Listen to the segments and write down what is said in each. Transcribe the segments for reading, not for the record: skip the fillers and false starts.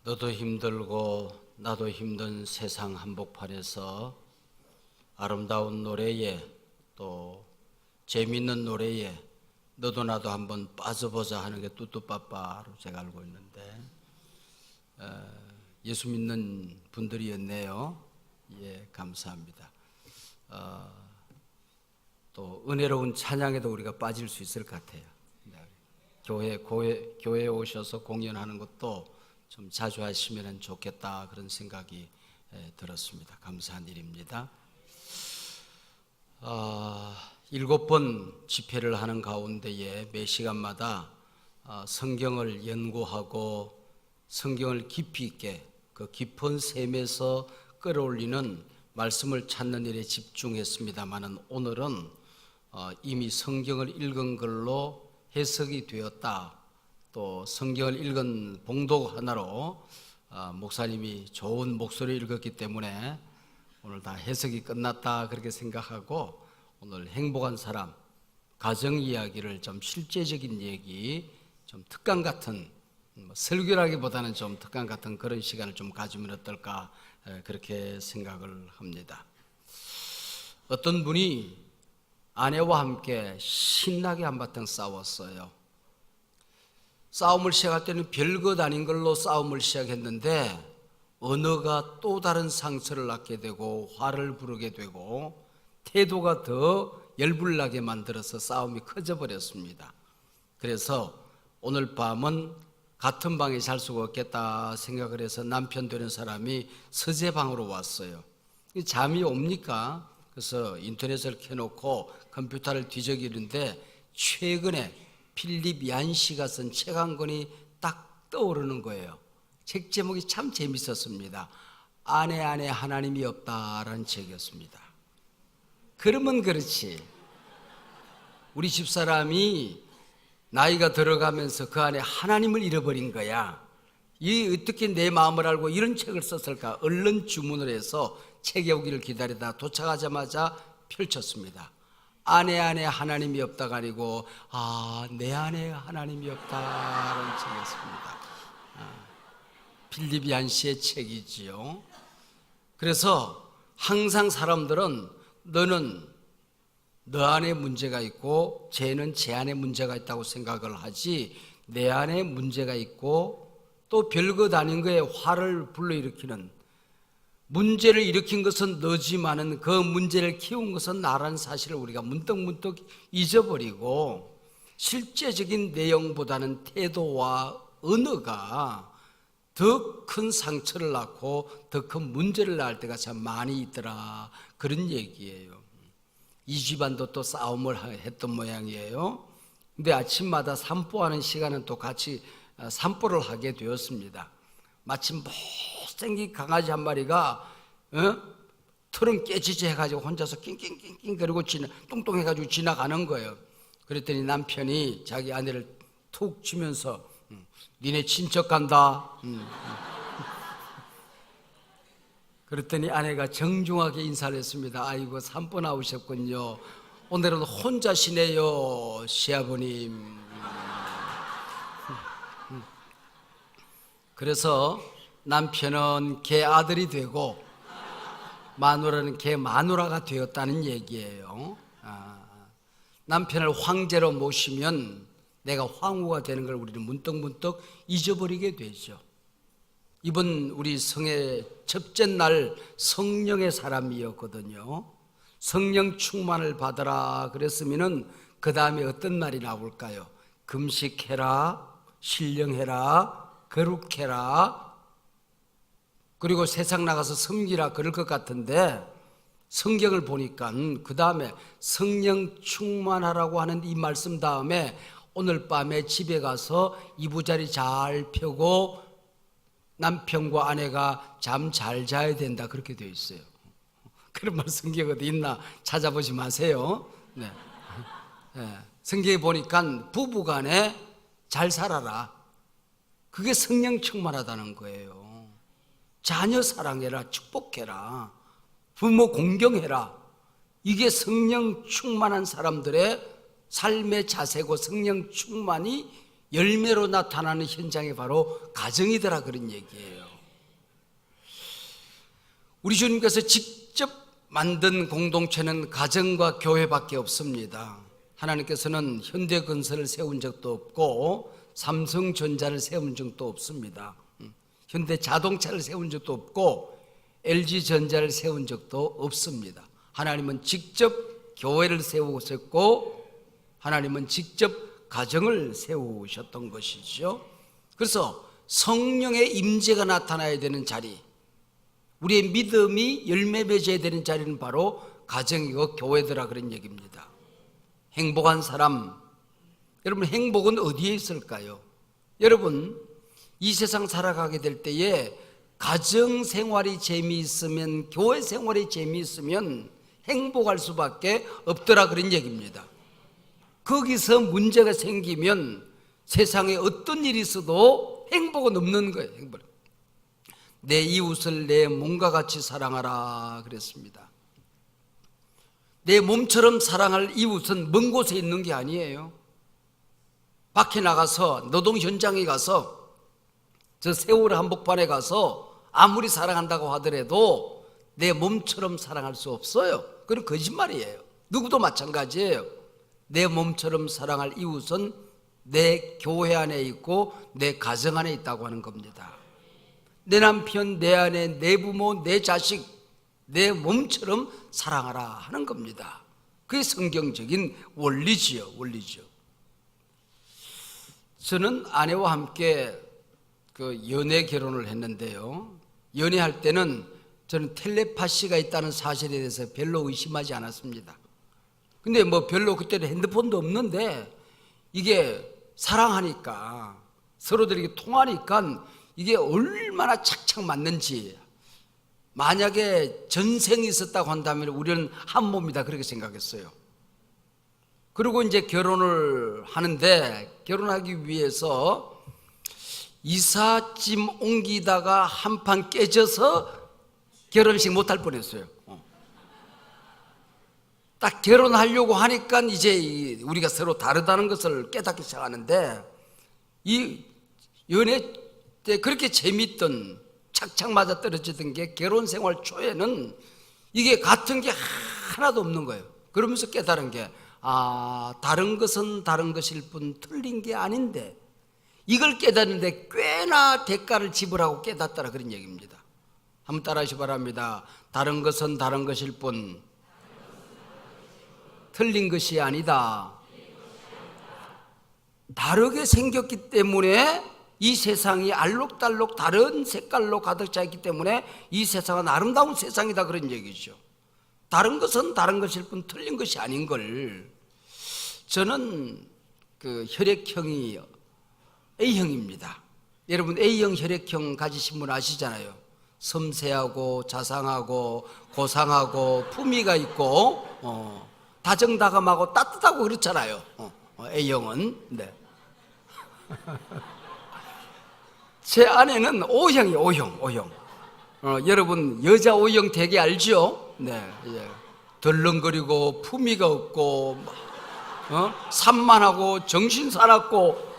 너도 힘들고 나도 힘든 세상 한복판에서 아름다운 노래에 또 재미있는 노래에 너도 나도 한번 빠져보자 하는 게 뚜뚜빠빠로 제가 알고 있는데 예수 믿는 분들이었네요. 예, 감사합니다. 또 은혜로운 찬양에도 우리가 빠질 수 있을 것 같아요. 교회에 오셔서 공연하는 것도 좀 자주 하시면 좋겠다 그런 생각이 들었습니다. 감사한 일입니다. 7번 집회를 하는 가운데에 매 시간마다 성경을 연구하고 성경을 깊이 있게 그 깊은 샘에서 끌어올리는 말씀을 찾는 일에 집중했습니다마는 오늘은 이미 성경을 읽은 걸로 해석이 되었다. 또 성경을 읽은 봉독 하나로 목사님이 좋은 목소리를 읽었기 때문에 오늘 다 해석이 끝났다 그렇게 생각하고 오늘 행복한 사람 가정 이야기를 좀 실제적인 얘기 좀 특강 같은 설교라기보다는 좀 특강 같은 그런 시간을 좀 가지면 어떨까 그렇게 생각을 합니다. 어떤 분이 아내와 함께 신나게 한바탕 싸웠어요. 싸움을 시작할 때는 별것 아닌 걸로 싸움을 시작했는데 언어가 또 다른 상처를 낳게 되고 화를 부르게 되고 태도가 더 열불나게 만들어서 싸움이 커져버렸습니다. 그래서 오늘 밤은 같은 방에 잘 수가 없겠다 생각을 해서 남편 되는 사람이 서재방으로 왔어요. 잠이 옵니까? 그래서 인터넷을 켜놓고 컴퓨터를 뒤적이는데 최근에 필립 얀시가 쓴 책 한 권이 딱 떠오르는 거예요. 책 제목이 참 재밌었습니다. 아내 안에 하나님이 없다라는 책이었습니다. 그러면 그렇지, 우리 집사람이 나이가 들어가면서 그 안에 하나님을 잃어버린 거야. 이 어떻게 내 마음을 알고 이런 책을 썼을까? 얼른 주문을 해서 책이 오기를 기다리다 도착하자마자 펼쳤습니다. 아내 안에 하나님이 없다가 아니고 내 안에 하나님이 없다라는 책이었습니다. 필립 얀시의 책이지요. 그래서 항상 사람들은 너는 너 안에 문제가 있고 쟤는 쟤 안에 문제가 있다고 생각을 하지 내 안에 문제가 있고 또 별것 아닌 거에 화를 불러일으키는 문제를 일으킨 것은 너지만은 그 문제를 키운 것은 나라는 사실을 우리가 문득문득 잊어버리고 실제적인 내용보다는 태도와 언어가 더 큰 상처를 낳고 더 큰 문제를 낳을 때가 참 많이 있더라 그런 얘기예요. 이 집안도 또 싸움을 했던 모양이에요. 근데 아침마다 산보하는 시간은 또 같이 산보를 하게 되었습니다. 마침 못생긴 강아지 한 마리가 털은 깨지지 해가지고 혼자서 낑낑낑낑 그리고 뚱뚱해가지고 지나가는 거예요. 그랬더니 남편이 자기 아내를 툭 치면서 니네 친척 간다. 그랬더니 아내가 정중하게 인사를 했습니다. 아이고 산보 나오셨군요. 오늘은 혼자시네요 시아버님. 그래서 남편은 개 아들이 되고 마누라는 개 마누라가 되었다는 얘기예요. 남편을 황제로 모시면 내가 황후가 되는 걸 우리는 문득문득 잊어버리게 되죠. 이번 우리 성의 첫째 날 성령의 사람이었거든요. 성령 충만을 받으라 그랬으면은 그 다음에 어떤 말이 나올까요? 금식해라, 신령해라, 거룩해라, 그리고 세상 나가서 섬기라 그럴 것 같은데 성경을 보니까 그 다음에 성령 충만하라고 하는 이 말씀 다음에 오늘 밤에 집에 가서 이부자리 잘 펴고 남편과 아내가 잠 잘 자야 된다 그렇게 되어 있어요. 그런 말 성경에 어디 있나 찾아보지 마세요. 네. 성경에 보니까 부부간에 잘 살아라. 그게 성령 충만하다는 거예요. 자녀 사랑해라, 축복해라, 부모 공경해라. 이게 성령 충만한 사람들의 삶의 자세고 성령 충만이 열매로 나타나는 현장이 바로 가정이더라 그런 얘기예요. 우리 주님께서 직접 만든 공동체는 가정과 교회밖에 없습니다. 하나님께서는 현대건설을 세운 적도 없고 삼성전자를 세운 적도 없습니다. 현대자동차를 세운 적도 없고 LG전자를 세운 적도 없습니다. 하나님은 직접 교회를 세우셨고 하나님은 직접 가정을 세우셨던 것이죠. 그래서 성령의 임재가 나타나야 되는 자리, 우리의 믿음이 열매 맺어야 되는 자리는 바로 가정이고 교회더라 그런 얘기입니다. 행복한 사람, 여러분 행복은 어디에 있을까요? 여러분 이 세상 살아가게 될 때에 가정 생활이 재미있으면, 교회 생활이 재미있으면 행복할 수밖에 없더라 그런 얘기입니다. 거기서 문제가 생기면 세상에 어떤 일이 있어도 행복은 없는 거예요. 내 이웃을 내 몸과 같이 사랑하라 그랬습니다. 내 몸처럼 사랑할 이웃은 먼 곳에 있는 게 아니에요. 밖에 나가서 노동 현장에 가서 저 세월 한복판에 가서 아무리 사랑한다고 하더라도 내 몸처럼 사랑할 수 없어요. 그건 거짓말이에요. 누구도 마찬가지예요. 내 몸처럼 사랑할 이웃은 내 교회 안에 있고 내 가정 안에 있다고 하는 겁니다. 내 남편, 내 아내, 내 부모, 내 자식, 내 몸처럼 사랑하라 하는 겁니다. 그게 성경적인 원리지요. 저는 아내와 함께 연애 결혼을 했는데요, 연애할 때는 저는 텔레파시가 있다는 사실에 대해서 별로 의심하지 않았습니다. 근데 별로 그때는 핸드폰도 없는데 이게 사랑하니까 서로들 이렇게 통하니까 이게 얼마나 착착 맞는지, 만약에 전생이 있었다고 한다면 우리는 한 몸이다 그렇게 생각했어요. 그리고 이제 결혼을 하는데, 결혼하기 위해서 이삿짐 옮기다가 한 판 깨져서 결혼식 못할 뻔했어요. 딱 결혼하려고 하니까 이제 우리가 서로 다르다는 것을 깨닫기 시작하는데, 이 연애 때 그렇게 재밌던, 착착 맞아 떨어지던 게 결혼 생활 초에는 이게 같은 게 하나도 없는 거예요. 그러면서 깨달은 게, 다른 것은 다른 것일 뿐 틀린 게 아닌데, 이걸 깨닫는데 꽤나 대가를 지불하고 깨닫더라 그런 얘기입니다. 한번 따라하시기 바랍니다. 다른 것은 다른 것일 뿐 틀린 것이 아니다. 다르게 생겼기 때문에 이 세상이 알록달록 다른 색깔로 가득 차 있기 때문에 이 세상은 아름다운 세상이다 그런 얘기죠. 다른 것은 다른 것일 뿐 틀린 것이 아닌 걸. 저는 혈액형이 A형입니다. 여러분 A형 혈액형 가지신 분 아시잖아요. 섬세하고 자상하고 고상하고 품위가 있고 다정다감하고 따뜻하고 그렇잖아요. A형은. 네. 제 아내는 O형이에요. O형. 여러분 여자 O형 되게 알죠? 네. 덜렁거리고 품위가 없고 산만하고 정신 사납고.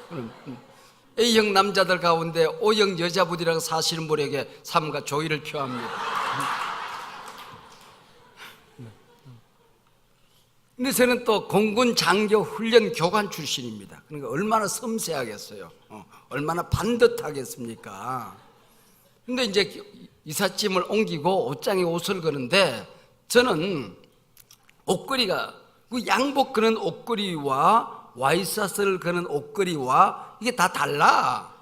A형 남자들 가운데 O형 여자분이라고 사시는 분에게 삼가 조의를 표합니다. 근데 저는 또 공군 장교 훈련 교관 출신입니다. 그러니까 얼마나 섬세하겠어요. 얼마나 반듯하겠습니까? 근데 이제 이삿짐을 옮기고 옷장에 옷을 거는데, 저는 옷걸이가, 양복 그는 옷걸이와 와이셔츠를 그는 옷걸이와 이게 다 달라.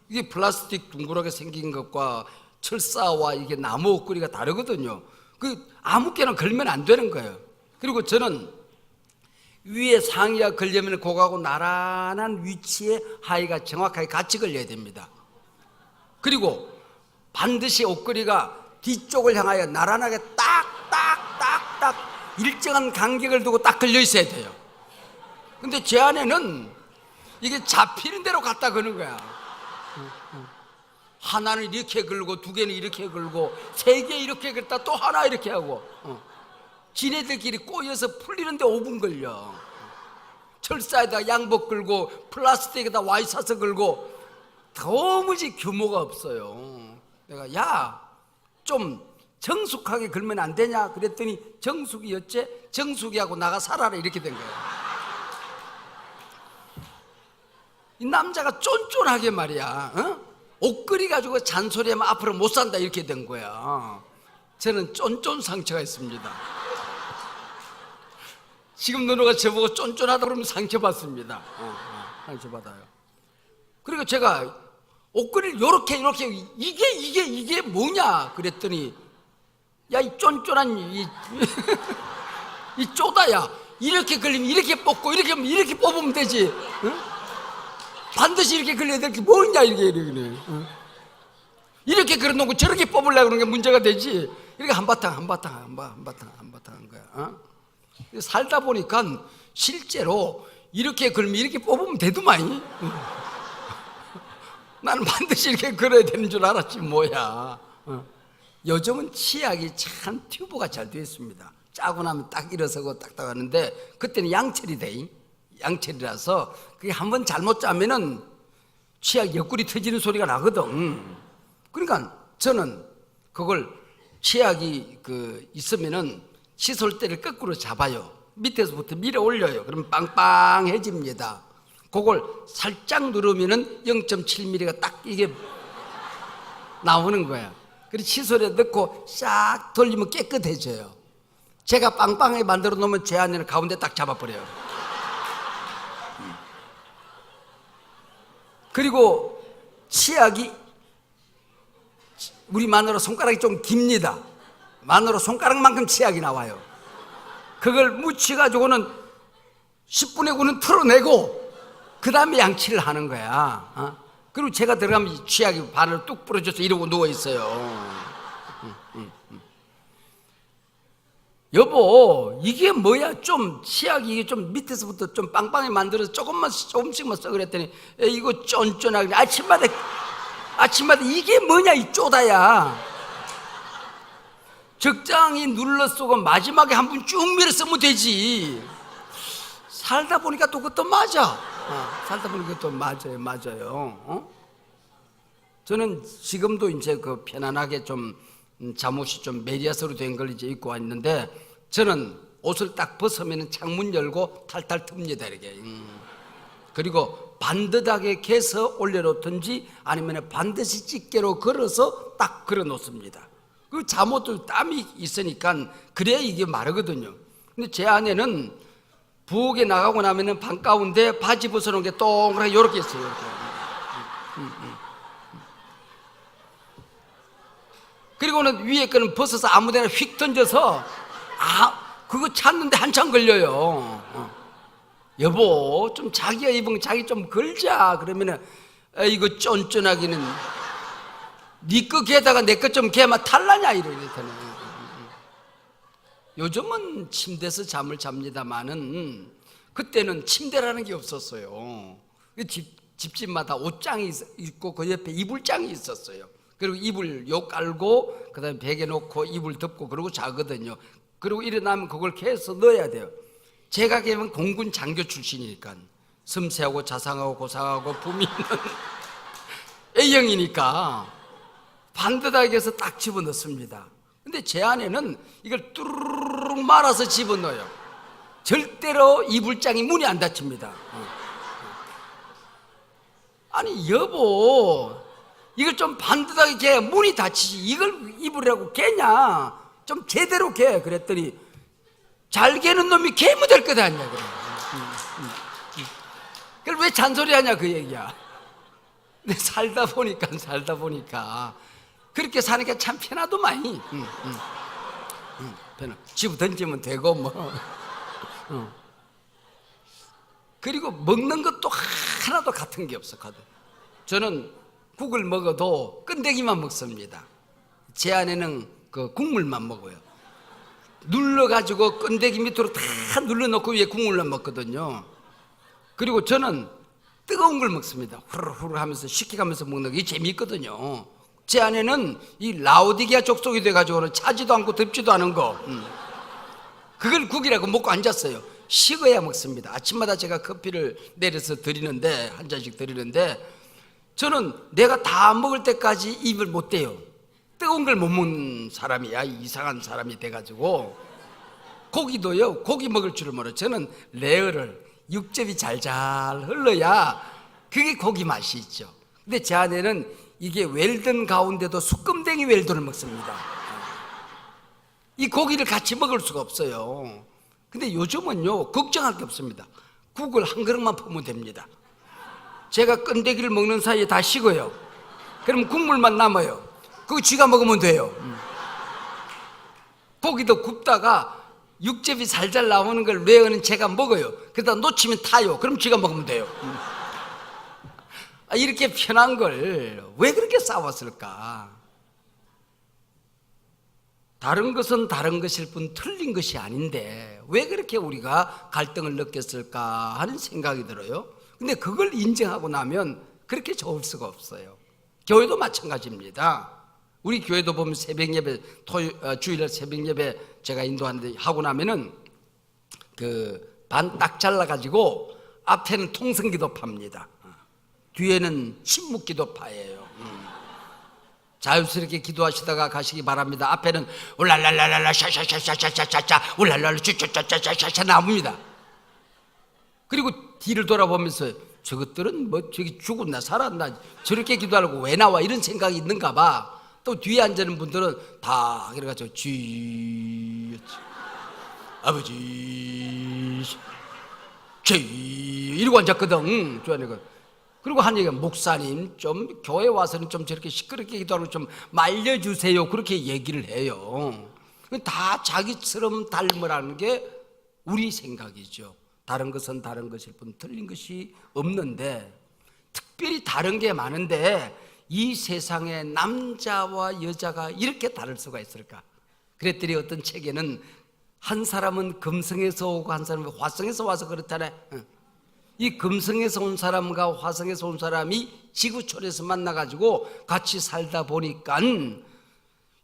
이게 플라스틱 둥그랗게 생긴 것과 철사와 이게 나무 옷걸이가 다르거든요. 아무렇게나 걸면 안 되는 거예요. 그리고 저는 위에 상의가 걸려면 그거하고 나란한 위치에 하의가 정확하게 같이 걸려야 됩니다. 그리고 반드시 옷걸이가 뒤쪽을 향하여 나란하게 딱 일정한 간격을 두고 딱 걸려 있어야 돼요. 근데 제 아내는 이게 잡히는 대로 갖다 거는 거야. 하나는 이렇게 걸고 두 개는 이렇게 걸고 세 개 이렇게 걸다 또 하나 이렇게 하고 지네들끼리 꼬여서 풀리는데 5분 걸려. 철사에다 양복 걸고 플라스틱에다 와이 사서 걸고 도무지 규모가 없어요. 내가 야, 좀 정숙하게 걸면 안 되냐 그랬더니 정숙이 어째? 정숙이하고 나가 살아라 이렇게 된 거예요. 이 남자가 쫀쫀하게 말이야, 옷걸이 가지고 잔소리하면 앞으로 못 산다 이렇게 된 거야. 저는 쫀쫀 상처가 있습니다. 지금 누누가 저보고 쫀쫀하다 그러면 상처받습니다. 상처받아요. 그리고 제가 옷걸이를 요렇게 이게 뭐냐 그랬더니 야, 이 쫀쫀한 이 쪼다야, 이렇게 걸리면 이렇게 뽑고 이렇게 뽑으면 되지, 반드시 이렇게 걸려야 될 게 뭐냐 이렇게 이렇게 걸어놓고 저렇게 뽑으려고 그러는 게 문제가 되지. 이렇게 한바탕 한 거야. 살다 보니까 실제로 이렇게 걸면 이렇게 뽑으면 되더만. 나는 반드시 이렇게 걸어야 되는 줄 알았지 뭐야. 요즘은 치약이 참 튜브가 잘 되어 있습니다. 짜고 나면 딱 일어서고 딱딱 하는데 그때는 양철이 돼. 양철이라서 그게 한번 잘못 짜면은 치약 옆구리 터지는 소리가 나거든. 그러니까 저는 그걸 치약이 있으면은 칫솔대를 거꾸로 잡아요. 밑에서부터 밀어 올려요. 그러면 빵빵해집니다. 그걸 살짝 누르면은 0.7mm가 딱 이게 나오는 거야. 그리고 칫솔에 넣고 싹 돌리면 깨끗해져요. 제가 빵빵하게 만들어 놓으면 제 안에는 가운데 딱 잡아버려요. 그리고 치약이 우리 마누라 손가락이 좀 깁니다. 마누라 손가락만큼 치약이 나와요. 그걸 묻혀가지고는 10분의 9는 털어내고 그 다음에 양치를 하는 거야. 그리고 제가 들어가면 치약이 반을 뚝 부러져서 이러고 누워있어요. 여보, 이게 뭐야? 좀 치약이 이게 좀 밑에서부터 좀 빵빵하게 만들어서 조금씩만 써 그랬더니 이거 쫀쫀하게 아침마다 이게 뭐냐 이 쪼다야. 적당히 눌러 쓰고 마지막에 한 번 쭉 밀어 쓰면 되지. 살다 보니까 또 그것도 맞아. 살다 보니까 또 맞아요. 저는 지금도 이제 편안하게 좀 잠옷이 좀 메리아스로 된 걸 이제 입고 왔는데 저는 옷을 딱 벗으면 창문 열고 탈탈 틉니다 이렇게. 그리고 반듯하게 개서 올려놓든지 아니면 반드시 집게로 걸어서 딱 걸어 놓습니다. 그 잠옷도 땀이 있으니까 그래야 이게 마르거든요. 근데 제 아내는 부엌에 나가고 나면은 방 가운데 바지 벗어놓은 게 동그랗게 요렇게 있어요. 이렇게. 그리고는 위에 거는 벗어서 아무데나 휙 던져서 그거 찾는데 한참 걸려요. 여보, 좀 자기가 입은 거 자기 좀 걸자. 그러면은 이거 쫀쫀하기는 네 거 개다가 내 거 좀 개면 탈라냐 이러니까는. 요즘은 침대에서 잠을 잡니다마는 그때는 침대라는 게 없었어요. 집집마다 옷장이 있고 그 옆에 이불장이 있었어요. 그리고 이불 요 깔고 그다음에 베개 놓고 이불 덮고 그러고 자거든요. 그리고 일어나면 그걸 개서 넣어야 돼요. 제가 걔는 공군 장교 출신이니까 섬세하고 자상하고 고상하고 품이 있는 A형이니까 반듯하게 해서 딱 집어넣습니다. 근데 제 아내는 이걸 뚜루룩 말아서 집어넣어요. 절대로 이불장이 문이 안 닫힙니다. 아니 여보, 이걸 좀 반듯하게 개야 문이 닫히지 이걸 이불이라고 개냐? 좀 제대로 개. 그랬더니 잘 개는 놈이 개면 될 것 아니야. 그걸 왜 잔소리하냐 그 얘기야. 근데 살다 보니까 그렇게 사니까 참 편하더만. 편하. 집어 던지면 되고 뭐. 그리고 먹는 것도 하나도 같은 게 없었거든. 저는 국을 먹어도 끈데기만 먹습니다. 제 아내는 그 국물만 먹어요. 눌러가지고 끈데기 밑으로 다 눌러놓고 위에 국물만 먹거든요. 그리고 저는 뜨거운 걸 먹습니다. 후루후루 하면서 식혀가면서 먹는 게 재미있거든요. 제 아내는 이 라오디게아 족속이 돼가지고는 차지도 않고 덥지도 않은 거, 그걸 국이라고 먹고 앉았어요. 식어야 먹습니다. 아침마다 제가 커피를 내려서 드리는데, 한 잔씩 드리는데, 저는 내가 다 먹을 때까지 입을 못 대요. 뜨거운 걸 못 먹는 사람이야. 이상한 사람이 돼가지고. 고기도요, 고기 먹을 줄을 몰라요. 저는 레어를 육즙이 잘잘 흘러야 그게 고기 맛이 있죠. 근데 제 아내는 이게 웰던 가운데도 수금댕이 웰던을 먹습니다. 이 고기를 같이 먹을 수가 없어요. 근데 요즘은요, 걱정할 게 없습니다. 국을 한 그릇만 퍼면 됩니다. 제가 건더기를 먹는 사이에 다 식어요. 그럼 국물만 남아요. 그거 쥐가 먹으면 돼요. 고기도 굽다가 육즙이 살살 나오는 걸 레어는 제가 먹어요. 그러다 놓치면 타요. 그럼 쥐가 먹으면 돼요. 이렇게 편한 걸 왜 그렇게 싸웠을까? 다른 것은 다른 것일 뿐 틀린 것이 아닌데 왜 그렇게 우리가 갈등을 느꼈을까 하는 생각이 들어요. 근데 그걸 인정하고 나면 그렇게 좋을 수가 없어요. 교회도 마찬가지입니다. 우리 교회도 보면 새벽 예배, 주일날 새벽 예배 제가 인도하는데 하고 나면은 그 반 딱 잘라가지고 앞에는 통성기도 팝니다. 뒤에는 침묵기도 파예요. 자유스럽게 기도하시다가 가시기 바랍니다. 앞에는 울랄랄랄랄라 샤샤샤샤샤샤샤 울랄랄라 샤샤샤샤샤 나옵니다. 그리고 뒤를 돌아보면서 저것들은 뭐 저기 죽었나 살았나 저렇게 기도하려고 왜 나와 이런 생각이 있는가 봐. 또 뒤에 앉는 분들은 다 그래가지고 쥐 아버지 쥐 이러고 앉았거든. 그리고 한 얘기가 목사님 좀 교회 와서는 좀 저렇게 시끄럽게 기도하고 좀 말려주세요. 그렇게 얘기를 해요. 다 자기처럼 닮으라는 게 우리 생각이죠. 다른 것은 다른 것일 뿐 틀린 것이 없는데 특별히 다른 게 많은데 이 세상에 남자와 여자가 이렇게 다를 수가 있을까? 그랬더니 어떤 책에는 한 사람은 금성에서 오고 한 사람은 화성에서 와서 그렇다네. 이 금성에서 온 사람과 화성에서 온 사람이 지구촌에서 만나가지고 같이 살다 보니까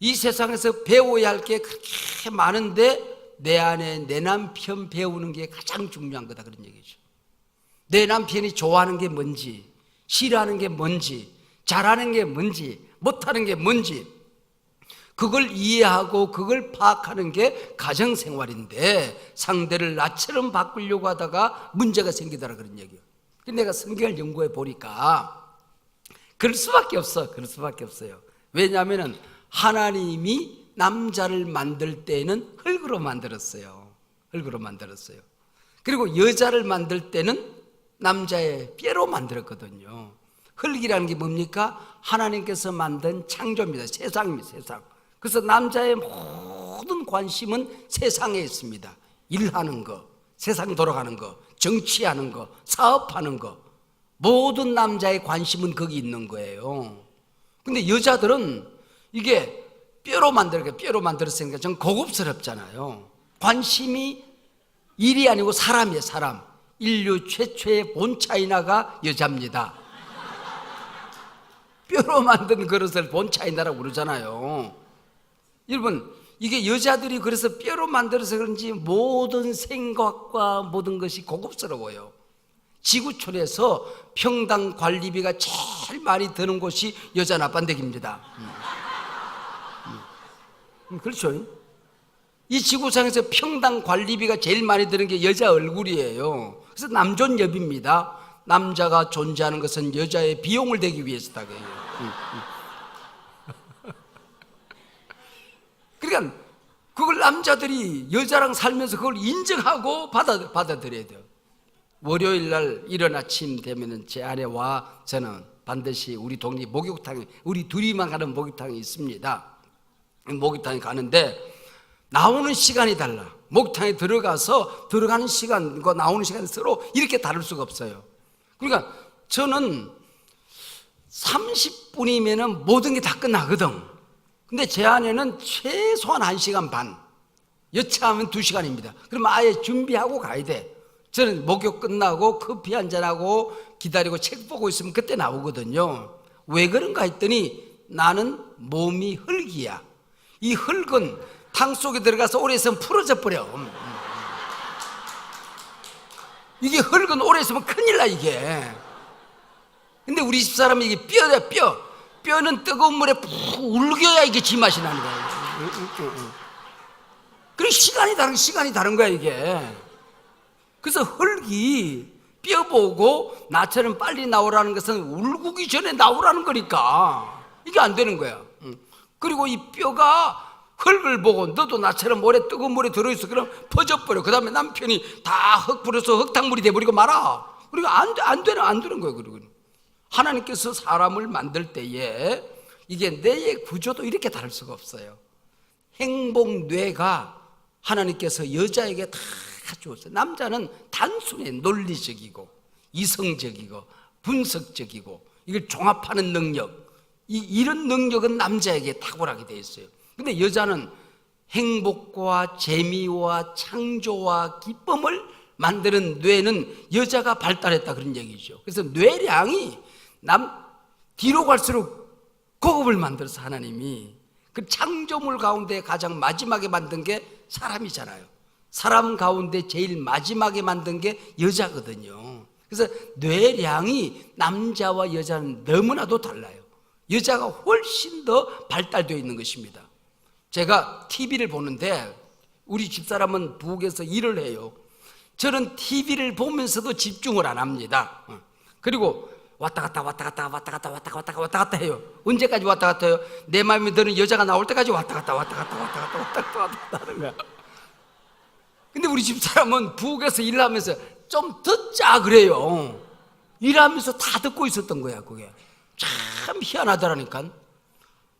이 세상에서 배워야 할 게 그렇게 많은데 내 안에 내 남편 배우는 게 가장 중요한 거다 그런 얘기죠. 내 남편이 좋아하는 게 뭔지, 싫어하는 게 뭔지, 잘하는 게 뭔지, 못하는 게 뭔지 그걸 이해하고 그걸 파악하는 게 가정생활인데 상대를 나처럼 바꾸려고 하다가 문제가 생기더라 그런 얘기예요. 내가 성경을 연구해 보니까 그럴 수밖에 없어. 그럴 수밖에 없어요. 왜냐하면 하나님이 남자를 만들 때는 흙으로 만들었어요. 흙으로 만들었어요. 그리고 여자를 만들 때는 남자의 뼈로 만들었거든요. 흙이라는 게 뭡니까? 하나님께서 만든 창조입니다. 세상입니다. 세상. 그래서 남자의 모든 관심은 세상에 있습니다. 일하는 거, 세상 돌아가는 거, 정치하는 거, 사업하는 거 모든 남자의 관심은 거기 있는 거예요. 근데 여자들은 이게 뼈로 만들었으니까 좀 고급스럽잖아요. 관심이 일이 아니고 사람이에요. 사람. 인류 최초의 본차이나가 여자입니다. 뼈로 만든 그릇을 본차이나라고 그러잖아요. 여러분 이게 여자들이 그래서 뼈로 만들어서 그런지 모든 생각과 모든 것이 고급스러워요. 지구촌에서 평당 관리비가 제일 많이 드는 곳이 여자 납반대기입니다. 그렇죠. 이 지구상에서 평당 관리비가 제일 많이 드는 게 여자 얼굴이에요. 그래서 남존여비입니다. 남자가 존재하는 것은 여자의 비용을 대기 위해서다. 그러니까 그걸 남자들이 여자랑 살면서 그걸 인정하고 받아들여야 돼요. 월요일 날 이른 아침 되면은 제 아내와 저는 반드시 우리 동네 목욕탕에 우리 둘이만 가는 목욕탕이 있습니다. 목욕탕에 가는데 나오는 시간이 달라. 목욕탕에 들어가서 들어가는 시간과 나오는 시간이 서로 이렇게 다를 수가 없어요. 그러니까 저는 30분이면 모든 게 다 끝나거든. 근데 제 아내는 최소한 1시간 반, 여차하면 2시간입니다. 그럼 아예 준비하고 가야 돼. 저는 목욕 끝나고 커피 한잔하고 기다리고 책 보고 있으면 그때 나오거든요. 왜 그런가 했더니 나는 몸이 흙이야. 이 흙은 탕 속에 들어가서 오래 있으면 풀어져 버려. 이게 흙은 오래 있으면 큰일 나 이게. 근데 우리 집사람은 이게 뼈다 뼈는 뜨거운 물에 푹 울겨야 이게 지 맛이 나는 거야. 그리고 시간이 다른 거야 이게. 그래서 흙이 뼈 보고 나처럼 빨리 나오라는 것은 울구기 전에 나오라는 거니까 이게 안 되는 거야. 그리고 이 뼈가 흙을 보고 너도 나처럼 오래 뜨거운 물에 들어있어 그럼 퍼져버려. 그 다음에 남편이 다 흙 불어서 흙탕물이 돼버리고 말아. 그리고 안 되는 거예요. 그리고 하나님께서 사람을 만들 때에 이게 뇌의 구조도 이렇게 다를 수가 없어요. 행복뇌가 하나님께서 여자에게 다 주었어요. 남자는 단순히 논리적이고 이성적이고 분석적이고 이걸 종합하는 능력, 이런 능력은 남자에게 탁월하게 되어 있어요. 근데 여자는 행복과 재미와 창조와 기쁨을 만드는 뇌는 여자가 발달했다 그런 얘기죠. 그래서 뇌량이 뒤로 갈수록 고급을 만들어서 하나님이 그 창조물 가운데 가장 마지막에 만든 게 사람이잖아요. 사람 가운데 제일 마지막에 만든 게 여자거든요. 그래서 뇌량이 남자와 여자는 너무나도 달라요. 여자가 훨씬 더 발달되어 있는 것입니다. 제가 TV를 보는데 우리 집사람은 부엌에서 일을 해요. 저는 TV를 보면서도 집중을 안 합니다. 그리고 왔다 갔다 해요. 언제까지 왔다 갔다 해요? 내 마음에 드는 여자가 나올 때까지 왔다 갔다 하는 거야. 근데 우리 집사람은 부엌에서 일하면서 좀 듣자 그래요. 일하면서 다 듣고 있었던 거야. 그게 참 희한하더라니까.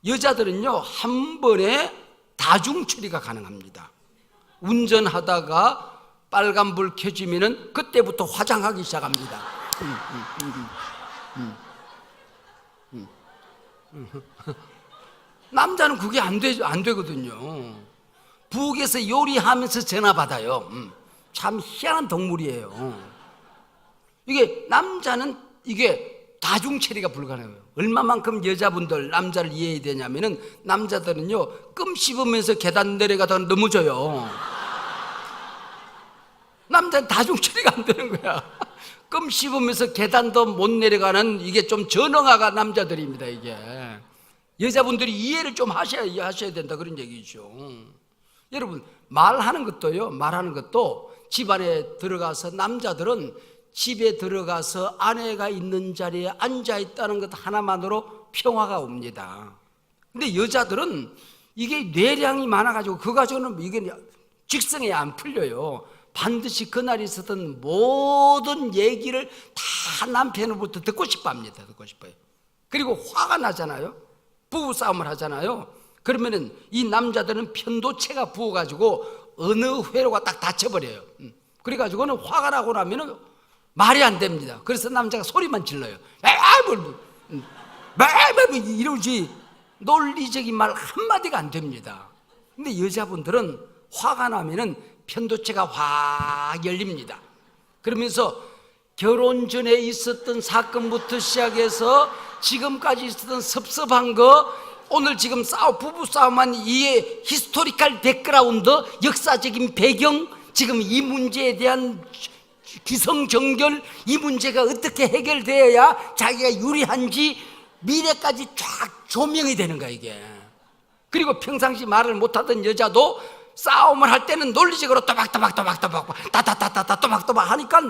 여자들은요 한 번에 다중 처리가 가능합니다. 운전하다가 빨간불 켜지면은 그때부터 화장하기 시작합니다. 남자는 그게 안 되거든요. 부엌에서 요리하면서 전화 받아요. 참 희한한 동물이에요. 이게 남자는 이게 다중 처리가 불가능해요. 얼마만큼 여자분들 남자를 이해해야 되냐면은 남자들은요 끔 씹으면서 계단 내려가다가 넘어져요. 남자는 다중 처리가 안 되는 거야. 끔 씹으면서 계단도 못 내려가는 이게 좀 전형화가 남자들입니다. 이게 여자분들이 이해를 좀 하셔야 된다 그런 얘기죠. 여러분 말하는 것도 집안에 들어가서 남자들은 집에 들어가서 아내가 있는 자리에 앉아 있다는 것 하나만으로 평화가 옵니다. 근데 여자들은 이게 뇌량이 많아가지고 그거 가지고는 이게 직성에 안 풀려요. 반드시 그날 있었던 모든 얘기를 다 남편으로부터 듣고 싶어 합니다. 듣고 싶어요. 그리고 화가 나잖아요. 부부싸움을 하잖아요. 그러면은 이 남자들은 편도체가 부어가지고 어느 회로가 딱 다쳐버려요. 그래가지고는 화가 나고 나면은 말이 안 됩니다. 그래서 남자가 소리만 질러요. 이러지 논리적인 말 한마디가 안 됩니다. 근데 여자분들은 화가 나면은 편도체가 확 열립니다. 그러면서 결혼 전에 있었던 사건부터 시작해서 지금까지 있었던 섭섭한 거, 오늘 지금 부부 싸움한 이 히스토리컬 백그라운드, 역사적인 배경, 지금 이 문제에 대한 기성정결, 이 문제가 어떻게 해결되어야 자기가 유리한지 미래까지 쫙 조명이 되는 거야 이게. 그리고 평상시 말을 못하던 여자도 싸움을 할 때는 논리적으로 또박또박 또박또박 하니까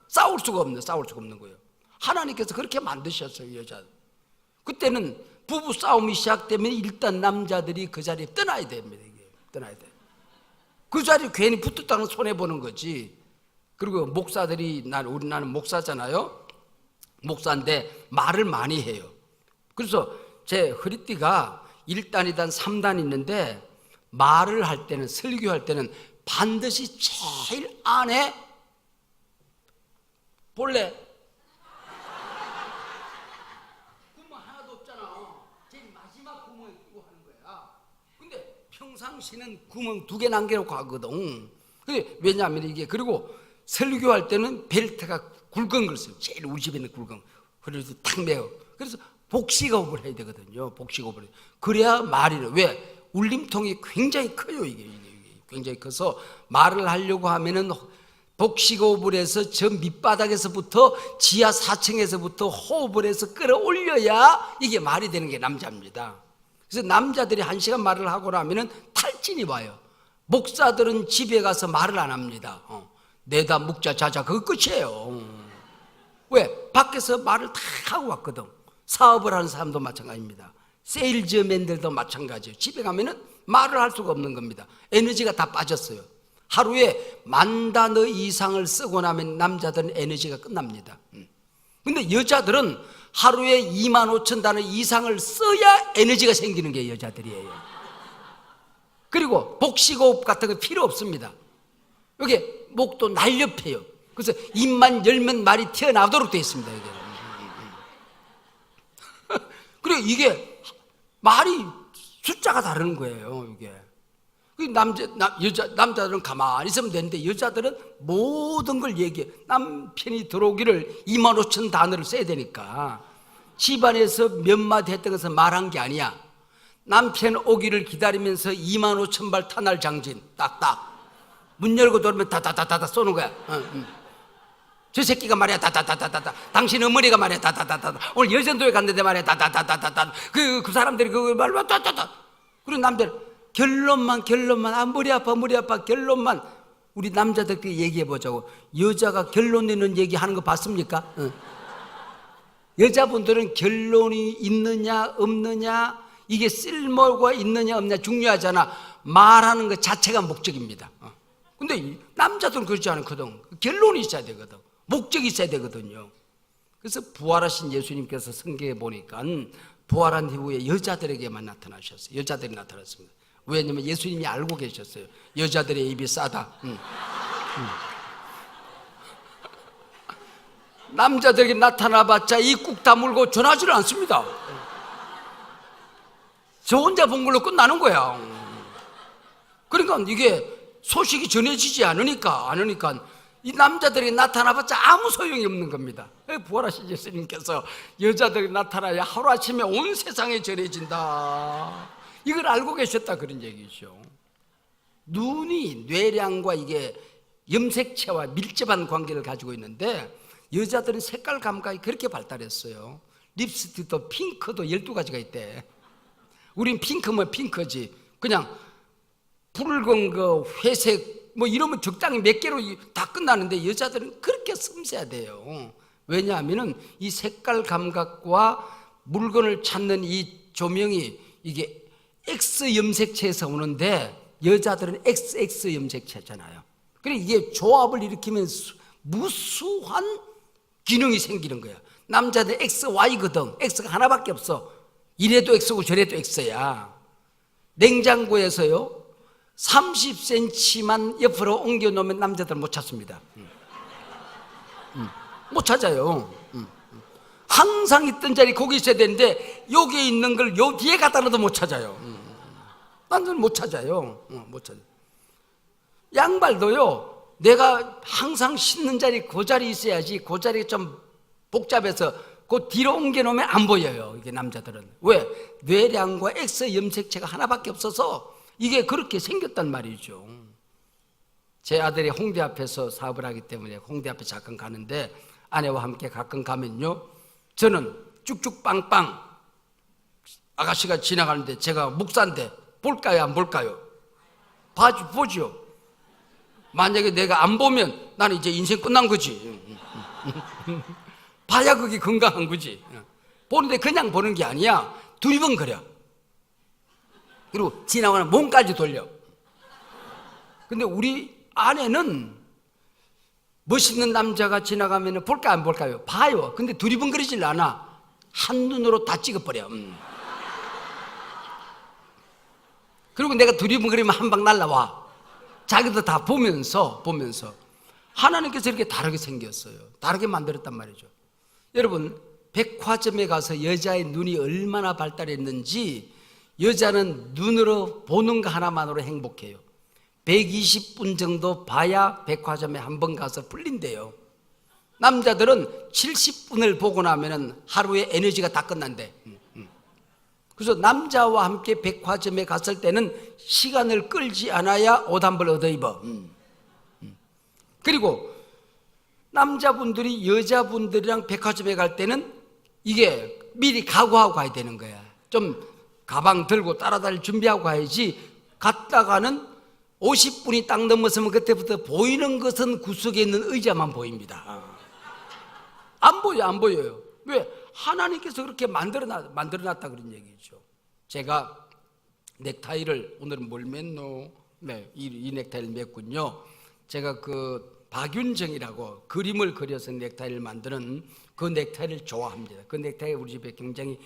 싸울 수가 없는 거예요. 하나님께서 그렇게 만드셨어요. 여자 그때는 부부 싸움이 시작되면 일단 남자들이 그 자리에 떠나야 됩니다. 이게 떠나야 돼. 그 자리에 괜히 붙었다는 손해 보는 거지. 그리고 목사들이 나는 목사잖아요. 목사인데 말을 많이 해요. 그래서 제 허리띠가 1단, 2단, 3단 있는데 말을 할 때는, 설교할 때는 반드시 제일 안에 볼래 구멍 하나도 없잖아. 제일 마지막 구멍에 끼고 하는 거야. 근데 평상시는 구멍 2개 남겨놓고 하거든. 근데 왜냐하면 이게, 그리고 설교할 때는 벨트가 굵은 걸 써요. 제일 우리 집에는 굵은, 그래서 탁 매요. 그래서 복식호흡을 해야 되거든요. 복식호흡을. 그래야 말이, 왜? 울림통이 굉장히 커요. 이게 굉장히 커서 말을 하려고 하면은 복식호흡을 해서 저 밑바닥에서부터 지하 4층에서부터 호흡을 해서 끌어올려야 이게 말이 되는 게 남자입니다. 그래서 남자들이 1시간 말을 하고 나면은 탈진이 와요. 목사들은 집에 가서 말을 안 합니다. 내다 묵자 자자 그거 끝이에요. 왜? 밖에서 말을 다 하고 왔거든. 사업을 하는 사람도 마찬가지입니다. 세일즈맨들도 마찬가지예요. 집에 가면은 말을 할 수가 없는 겁니다. 에너지가 다 빠졌어요. 하루에 10,000단어 이상을 쓰고 나면 남자들은 에너지가 끝납니다. 근데 여자들은 하루에 25,000단어 이상을 써야 에너지가 생기는 게 여자들이에요. 그리고 복식호흡 같은 거 필요 없습니다. 여기 목도 날렵해요. 그래서 입만 열면 말이 튀어나오도록 되어 있습니다. 이게. 그리고 이게 말이 숫자가 다른 거예요. 이게. 남자들은 가만히 있으면 되는데 여자들은 모든 걸 얘기해. 남편이 들어오기를 25,000단어를 써야 되니까 집안에서 몇 마디 했던 것은 말한 게 아니야. 남편 오기를 기다리면서 25,000발 탄알 장진 딱딱 문 열고 들어오면 다다다다다 쏘는 거야. 저 새끼가 말이야 다다다다다 당신 어머니가 말이야 다다다다다 오늘 여전도에 갔는데 말이야 다다다다다 그 사람들이 그 말로 다다다. 그리고 남자들 결론만 머리 아파 결론만. 우리 남자들끼리 얘기해 보자고. 여자가 결론 내는 얘기 하는 거 봤습니까? 여자분들은 결론이 있느냐 없느냐 이게 쓸모가 있느냐 없느냐 중요하잖아. 말하는 것 자체가 목적입니다. 근데 남자들은 그렇지 않거든. 결론이 있어야 되거든. 목적이 있어야 되거든요. 그래서 부활하신 예수님께서 성경에 보니까 부활한 이후에 여자들에게만 나타나셨어요. 여자들이 나타났습니다. 왜냐면 예수님이 알고 계셨어요. 여자들의 입이 싸다. 남자들에게 나타나봤자 이 꾹 다물고 전하지를 않습니다. 저 혼자 본 걸로 끝나는 거야. 그러니까 이게 소식이 전해지지 않으니까 이 남자들이 나타나봤자 아무 소용이 없는 겁니다. 부활하신 예수님께서 여자들이 나타나야 하루아침에 온 세상에 전해진다. 이걸 알고 계셨다 그런 얘기죠. 눈이 뇌량과 이게 염색체와 밀접한 관계를 가지고 있는데 여자들은 색깔 감각이 그렇게 발달했어요. 립스틱도 핑크도 12가지가 있대. 우린 핑크면 핑크지. 그냥 붉은 거 회색 뭐 이러면 적당히 몇 개로 다 끝나는데 여자들은 그렇게 섬세하대요. 왜냐하면은 이 색깔 감각과 물건을 찾는 이 조명이 이게 X 염색체에서 오는데 여자들은 XX 염색체잖아요. 그래서 이게 조합을 일으키면 무수한 기능이 생기는 거야. 남자들 XY거든. X가 하나밖에 없어. 이래도 X고 저래도 X야. 냉장고에서요 30cm만 옆으로 옮겨 놓으면 남자들 못 찾습니다. 못 찾아요. 항상 있던 자리 거기 있어야 되는데 여기 있는 걸 요 뒤에 갖다 놔도 못 찾아요. 남자는 못 찾아요. 못 찾아요. 양발도요 내가 항상 신는 자리 그 자리 있어야지. 그 자리가 좀 복잡해서 그 뒤로 옮겨 놓으면 안 보여요. 이게 남자들은. 왜? 뇌량과 X 염색체가 하나밖에 없어서 이게 그렇게 생겼단 말이죠. 제 아들이 홍대 앞에서 사업을 하기 때문에 홍대 앞에 가끔 가는데 아내와 함께 가끔 가면요 저는 쭉쭉 빵빵 아가씨가 지나가는데 제가 목사인데 볼까요 안 볼까요? 보죠. 만약에 내가 안 보면 나는 이제 인생 끝난 거지. 봐야 그게 건강한 거지. 보는데 그냥 보는 게 아니야. 두리번거려. 그리고 지나가는 몸까지 돌려. 근데 우리 아내는 멋있는 남자가 지나가면 볼까 안 볼까요? 봐요. 근데 두리번거리질 않아. 한눈으로 다 찍어버려. 그리고 내가 두리번거리면 한 방 날라와. 자기도 다 보면서 하나님께서 이렇게 다르게 생겼어요. 다르게 만들었단 말이죠. 여러분 백화점에 가서 여자의 눈이 얼마나 발달했는지 여자는 눈으로 보는 거 하나만으로 행복해요. 120분 정도 봐야 백화점에 한 번 가서 풀린대요. 남자들은 70분을 보고 나면 하루에 에너지가 다 끝난대. 그래서 남자와 함께 백화점에 갔을 때는 시간을 끌지 않아야 옷 한 벌 얻어 입어. 그리고 남자분들이 여자분들이랑 백화점에 갈 때는 이게 미리 각오하고 가야 되는 거야. 좀 가방 들고 따라다닐 준비하고 가야지. 갔다가는 50분이 딱 넘었으면 그때부터 보이는 것은 구석에 있는 의자만 보입니다. 안 보여요. 왜? 하나님께서 그렇게 만들어놨다 그런 얘기죠. 제가 넥타이를, 오늘은 뭘 맸노? 네, 이 넥타이를 맸군요. 제가 그 박윤정이라고 그림을 그려서 넥타이를 만드는 그 넥타이를 좋아합니다. 그 넥타이 우리 집에 굉장히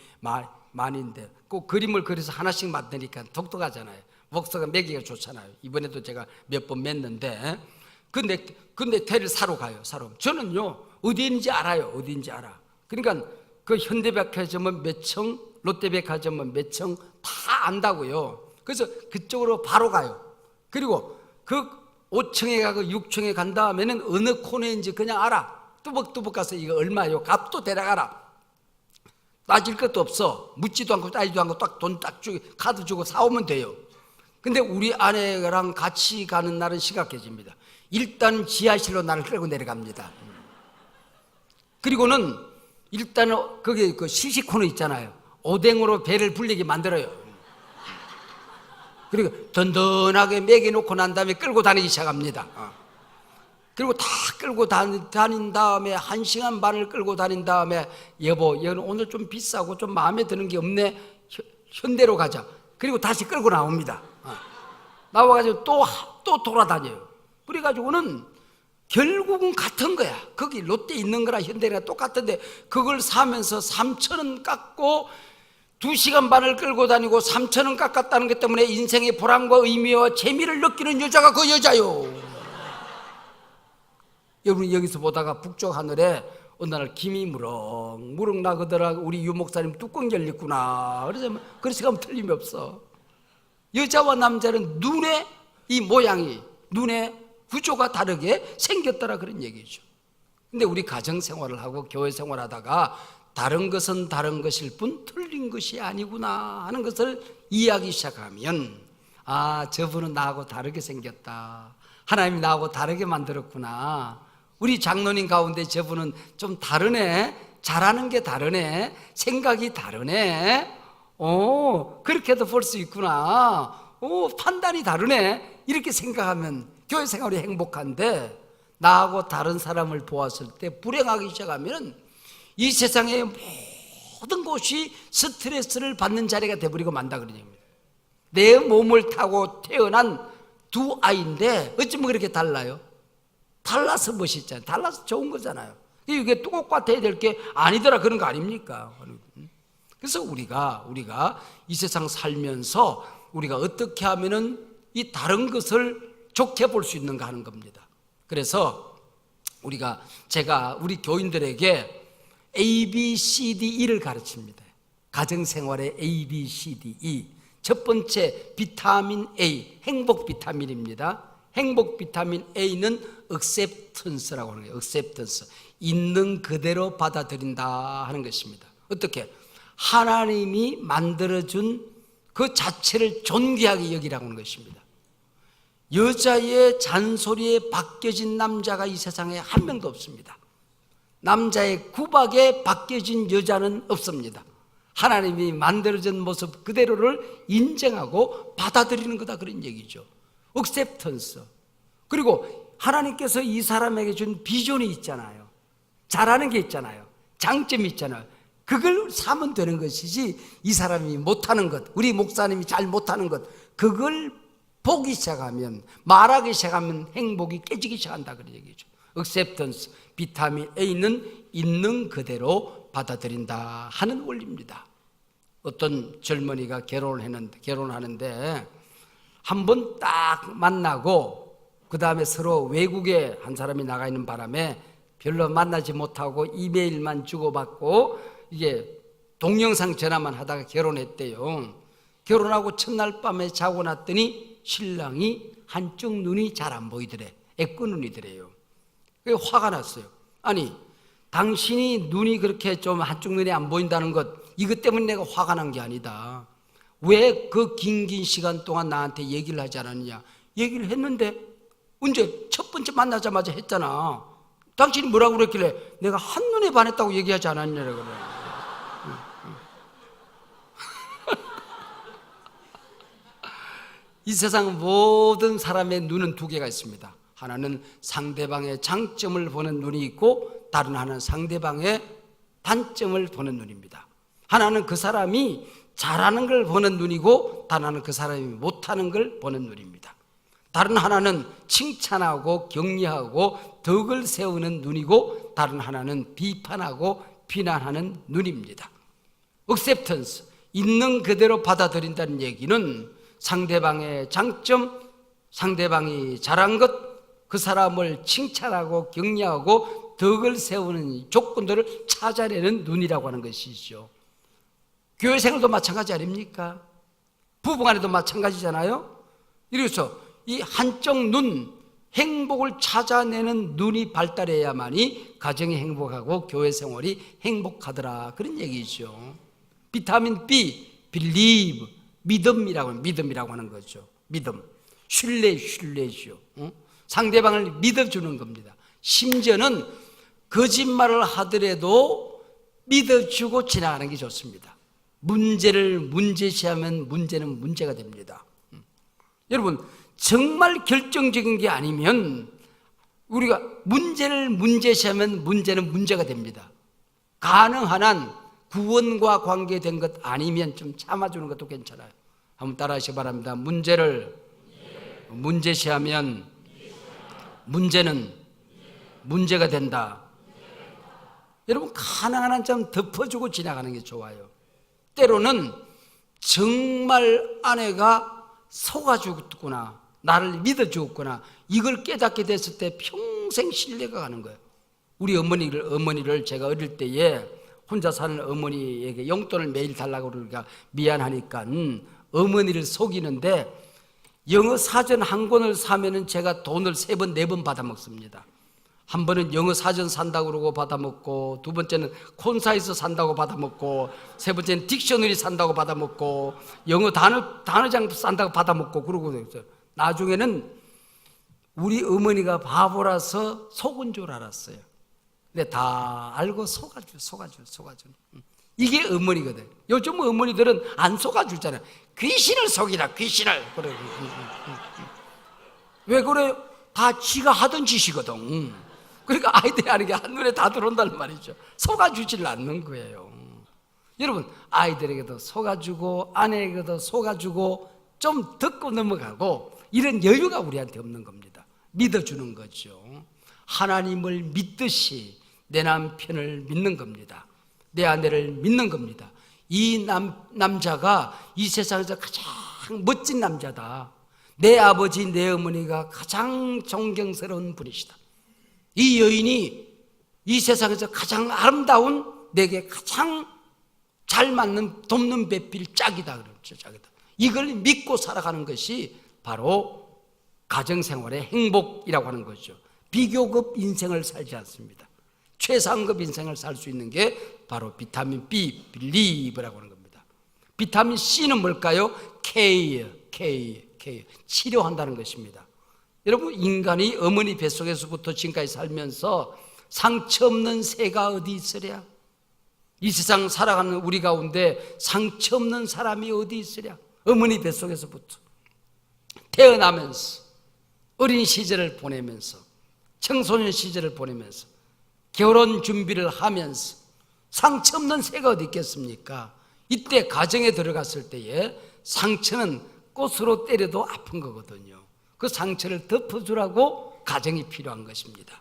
많이인데 꼭 그림을 그려서 하나씩 만드니까 독특하잖아요. 목서가 매기가 좋잖아요. 이번에도 제가 몇 번 맸는데 그 넥타이를 사러 가요. 저는요 어디 있는지 알아요. 그러니까 그 현대백화점은 몇 층, 롯데백화점은 몇 층 다 안다고요. 그래서 그쪽으로 바로 가요. 그리고 그 5층에 가고 6층에 간 다음에는 어느 코너인지 그냥 알아. 뚜벅뚜벅 가서 이거 얼마요? 값도 대략 따질 것도 없어. 묻지도 않고 따지도 않고 딱 돈 딱 주고 카드 주고 사오면 돼요. 근데 우리 아내랑 같이 가는 날은 심각해집니다. 일단 지하실로 나를 끌고 내려갑니다. 그리고는 일단은 거기 그 시식 코너 있잖아요. 오뎅으로 배를 불리게 만들어요. 그리고 든든하게 먹여놓고 난 다음에 끌고 다니기 시작합니다. 그리고 다 끌고 다닌 다음에 1시간 반을 끌고 다닌 다음에 여보, 얘는 오늘 좀 비싸고 좀 마음에 드는 게 없네. 현대로 가자. 그리고 다시 끌고 나옵니다. 나와가지고 또 돌아다녀요. 그래가지고는 결국은 같은 거야. 거기 롯데 있는 거랑 현대랑 똑같은데 그걸 사면서 3,000원 깎고 2시간 반을 끌고 다니고 3,000원 깎았다는 것 때문에 인생의 보람과 의미와 재미를 느끼는 여자가 그 여자요. 여러분 여기서 보다가 북쪽 하늘에 어느 날 김이 무럭무럭 나거더라. 우리 유 목사님 뚜껑 열렸구나. 그래서 가면 틀림이 없어. 여자와 남자는 눈의 이 모양이, 눈의 구조가 다르게 생겼더라 그런 얘기죠. 근데 우리 가정생활을 하고 교회생활을 하다가 다른 것은 다른 것일 뿐 틀린 것이 아니구나 하는 것을 이해하기 시작하면 저분은 나하고 다르게 생겼다. 하나님이 나하고 다르게 만들었구나. 우리 장로님 가운데 저분은 좀 다르네. 잘하는 게 다르네. 생각이 다르네. 그렇게도 볼 수 있구나. 판단이 다르네. 이렇게 생각하면 교회 생활이 행복한데 나하고 다른 사람을 보았을 때 불행하기 시작하면 이 세상의 모든 것이 스트레스를 받는 자리가 되어버리고 만다 그런 얘기입니다. 내 몸을 타고 태어난 두 아이인데 어쩌면 그렇게 달라요? 달라서 멋있잖아요. 달라서 좋은 거잖아요. 이게 똑같아야 될 게 아니더라 그런 거 아닙니까? 그래서 우리가 이 세상 살면서 우리가 어떻게 하면은 이 다른 것을 좋게 볼 수 있는가 하는 겁니다. 그래서 제가 우리 교인들에게 A, B, C, D, E를 가르칩니다. 가정생활의 A, B, C, D, E. 첫 번째 비타민 A, 행복 비타민입니다. 행복 비타민 A는 acceptance라고 하는 거예요. acceptance, 있는 그대로 받아들인다 하는 것입니다. 어떻게? 하나님이 만들어준 그 자체를 존귀하게 여기라고 하는 것입니다. 여자의 잔소리에 바뀌어진 남자가 이 세상에 한 명도 없습니다. 남자의 구박에 바뀌어진 여자는 없습니다. 하나님이 만들어진 모습 그대로를 인정하고 받아들이는 거다 그런 얘기죠. acceptance. 그리고 하나님께서 이 사람에게 준 비전이 있잖아요. 잘하는 게 있잖아요. 장점이 있잖아요. 그걸 사면 되는 것이지 이 사람이 못하는 것, 우리 목사님이 잘 못하는 것, 그걸 보기 시작하면, 말하기 시작하면 행복이 깨지기 시작한다 그런 얘기죠. acceptance, 비타민 A는 있는 그대로 받아들인다 하는 원리입니다. 어떤 젊은이가 결혼하는데 한 번 딱 만나고 그 다음에 서로 외국에 한 사람이 나가 있는 바람에 별로 만나지 못하고 이메일만 주고받고 이게 동영상 전화만 하다가 결혼했대요. 결혼하고 첫날 밤에 자고 났더니 신랑이 한쪽 눈이 잘 안 보이더래. 애꺼 눈이더래요. 화가 났어요. 아니, 당신이 눈이 그렇게 좀 한쪽 눈이 안 보인다는 것, 이것 때문에 내가 화가 난 게 아니다. 왜 그 긴 시간 동안 나한테 얘기를 하지 않았느냐? 얘기를 했는데 언제 첫 번째 만나자마자 했잖아. 당신이 뭐라고 그랬길래 내가 한눈에 반했다고 얘기하지 않았냐 그래. 이 세상 모든 사람의 눈은 두 개가 있습니다. 하나는 상대방의 장점을 보는 눈이 있고 다른 하나는 상대방의 단점을 보는 눈입니다. 하나는 그 사람이 잘하는 걸 보는 눈이고 다른 하나는 그 사람이 못하는 걸 보는 눈입니다. 다른 하나는 칭찬하고 격려하고 덕을 세우는 눈이고 다른 하나는 비판하고 비난하는 눈입니다. acceptance, 있는 그대로 받아들인다는 얘기는 상대방의 장점, 상대방이 잘한 것, 그 사람을 칭찬하고 격려하고 덕을 세우는 조건들을 찾아내는 눈이라고 하는 것이죠. 교회 생활도 마찬가지 아닙니까? 부부간에도 마찬가지잖아요. 이래서 이 한쪽 눈, 행복을 찾아내는 눈이 발달해야만이 가정이 행복하고 교회 생활이 행복하더라, 그런 얘기죠. 비타민 B, believe, 믿음이라고 하는 거죠. 믿음, 신뢰죠. 상대방을 믿어주는 겁니다. 심지어는 거짓말을 하더라도 믿어주고 지나가는 게 좋습니다. 문제를 문제시하면 문제는 문제가 됩니다. 여러분, 정말 결정적인 게 아니면 우리가 문제를 문제시하면 문제는 문제가 됩니다. 가능한 한 구원과 관계된 것 아니면 좀 참아주는 것도 괜찮아요. 한번 따라하시기 바랍니다. 문제를 문제시하면 문제는 문제가 된다. 여러분, 가능한 한 좀 덮어주고 지나가는 게 좋아요. 때로는 정말 아내가 속아주었구나, 나를 믿어주었구나, 이걸 깨닫게 됐을 때 평생 신뢰가 가는 거예요. 우리 어머니를 제가 어릴 때에 혼자 사는 어머니에게 용돈을 매일 달라고 그러니까 미안하니까 어머니를 속이는데 영어 사전 한 권을 사면은 제가 돈을 3번, 4번 받아 먹습니다. 한 번은 영어 사전 산다고 그러고 받아 먹고, 두 번째는 콘사이트 산다고 받아 먹고, 세 번째는 딕셔너리 산다고 받아 먹고, 영어 단어장 산다고 받아 먹고 그러고 그랬어요. 나중에는 우리 어머니가 바보라서 속은 줄 알았어요. 근데 다 알고 속아줘. 이게 어머니거든. 요즘 어머니들은 안 속아주잖아요. 귀신을 속이라, 귀신을. 그래. 왜 그래요? 다 지가 하던 짓이거든. 그러니까 아이들이 하는 게 한눈에 다 들어온다는 말이죠. 속아주질 않는 거예요. 여러분, 아이들에게도 속아주고 아내에게도 속아주고 좀 듣고 넘어가고 이런 여유가 우리한테 없는 겁니다. 믿어주는 거죠. 하나님을 믿듯이 내 남편을 믿는 겁니다. 내 아내를 믿는 겁니다. 이 남자가 이 세상에서 가장 멋진 남자다. 내 아버지, 내 어머니가 가장 존경스러운 분이시다. 이 여인이 이 세상에서 가장 아름다운, 내게 가장 잘 맞는 돕는 배필 짝이다. 그렇죠, 짝이다. 이걸 믿고 살아가는 것이 바로 가정생활의 행복이라고 하는 거죠. 비교급 인생을 살지 않습니다. 최상급 인생을 살 수 있는 게 바로 비타민 B, believe라고 하는 겁니다. 비타민 C는 뭘까요? K, 치료한다는 것입니다. 여러분, 인간이 어머니 뱃속에서부터 지금까지 살면서 상처 없는 새가 어디 있으랴? 이 세상 살아가는 우리 가운데 상처 없는 사람이 어디 있으랴? 어머니 뱃속에서부터 태어나면서 어린 시절을 보내면서 청소년 시절을 보내면서 결혼 준비를 하면서 상처 없는 새가 어디 있겠습니까? 이때 가정에 들어갔을 때에 상처는 꽃으로 때려도 아픈 거거든요. 그 상처를 덮어주라고 가정이 필요한 것입니다.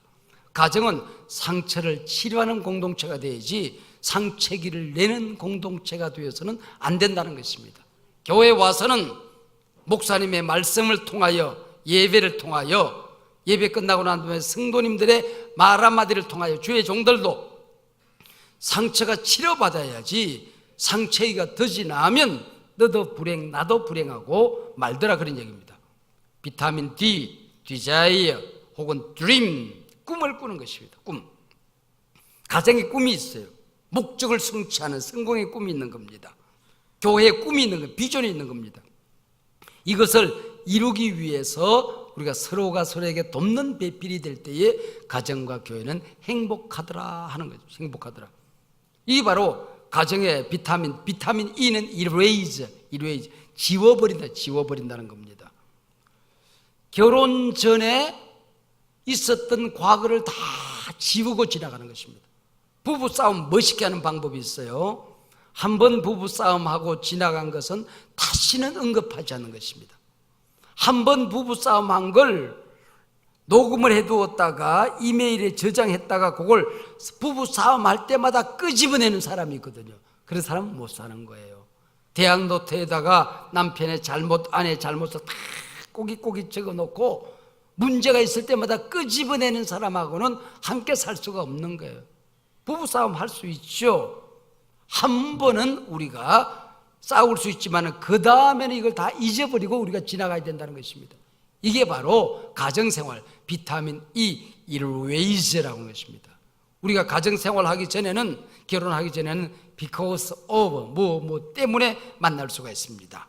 가정은 상처를 치료하는 공동체가 되어야지 상처기를 내는 공동체가 되어서는 안 된다는 것입니다. 교회에 와서는 목사님의 말씀을 통하여, 예배를 통하여, 예배 끝나고 난 다음에 성도님들의 말 한마디를 통하여 주의 종들도 상처가 치료받아야지, 상처가 더지 나면 너도 불행 나도 불행하고 말더라, 그런 얘기입니다. 비타민 D, desire 혹은 dream, 꿈을 꾸는 것입니다. 꿈. 가정에 꿈이 있어요. 목적을 성취하는 성공의 꿈이 있는 겁니다. 교회에 꿈이 있는 것, 비전이 있는 겁니다. 이것을 이루기 위해서 우리가 서로가 서로에게 돕는 배필이 될 때에 가정과 교회는 행복하더라 하는 거죠. 행복하더라. 이게 바로 가정의 비타민 E는 erase, 지워버린다는 겁니다. 결혼 전에 있었던 과거를 다 지우고 지나가는 것입니다. 부부싸움 멋있게 하는 방법이 있어요. 한번 부부싸움하고 지나간 것은 다시는 언급하지 않는 것입니다. 한번 부부싸움한 걸 녹음을 해두었다가 이메일에 저장했다가 그걸 부부싸움할 때마다 끄집어내는 사람이 있거든요. 그런 사람은 못 사는 거예요. 대학 노트에다가 남편의 잘못, 아내의 잘못을 다 꼬깃꼬깃 적어놓고 문제가 있을 때마다 끄집어내는 사람하고는 함께 살 수가 없는 거예요. 부부싸움 할 수 있죠. 한 번은 우리가 싸울 수 있지만 그 다음에는 이걸 다 잊어버리고 우리가 지나가야 된다는 것입니다. 이게 바로 가정생활 비타민 E erasera고 하는 것입니다. 우리가 가정생활 하기 전에는, 결혼하기 전에는 because of 뭐 때문에 만날 수가 있습니다.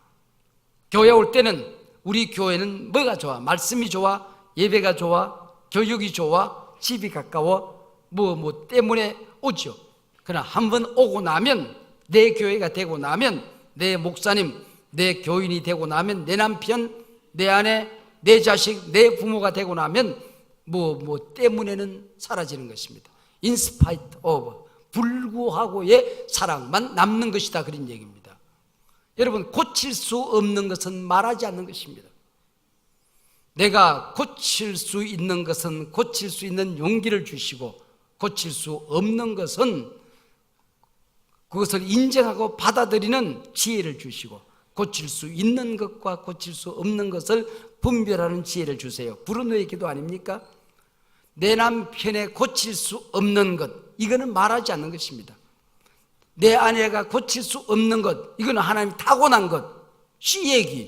교회 올 때는 우리 교회는 뭐가 좋아? 말씀이 좋아? 예배가 좋아? 교육이 좋아? 집이 가까워? 뭐 때문에 오죠. 그러나 한번 오고 나면, 내 교회가 되고 나면, 내 목사님, 내 교인이 되고 나면, 내 남편, 내 아내, 내 자식, 내 부모가 되고 나면 뭐 때문에는 사라지는 것입니다. In spite of, 불구하고의 사랑만 남는 것이다, 그런 얘기입니다. 여러분, 고칠 수 없는 것은 말하지 않는 것입니다. 내가 고칠 수 있는 것은 고칠 수 있는 용기를 주시고, 고칠 수 없는 것은 그것을 인정하고 받아들이는 지혜를 주시고, 고칠 수 있는 것과 고칠 수 없는 것을 분별하는 지혜를 주세요. 브루노의 기도 아닙니까? 내 남편의 고칠 수 없는 것, 이거는 말하지 않는 것입니다. 내 아내가 고칠 수 없는 것, 이거는 하나님 타고난 것. 시 얘기,